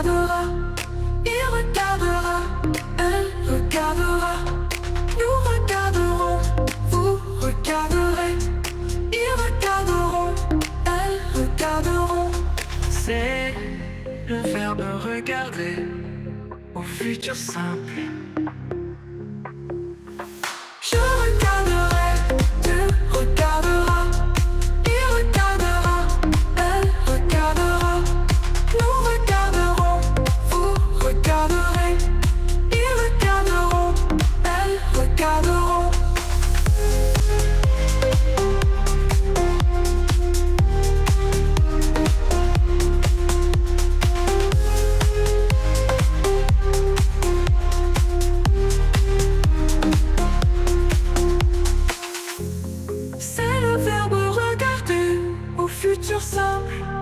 regardera, il regardera, elle regardera. Nous regarderons, vous regarderez, ils regarderont, elles regarderont. C'est le verbe regarder au futur simple. Je regarderai, tu regarderas, il regardera, elle regardera. Nous regarderons, vous regarderez, ils regarderont, elles regarderont. C'est le verbe regarder au futur simple.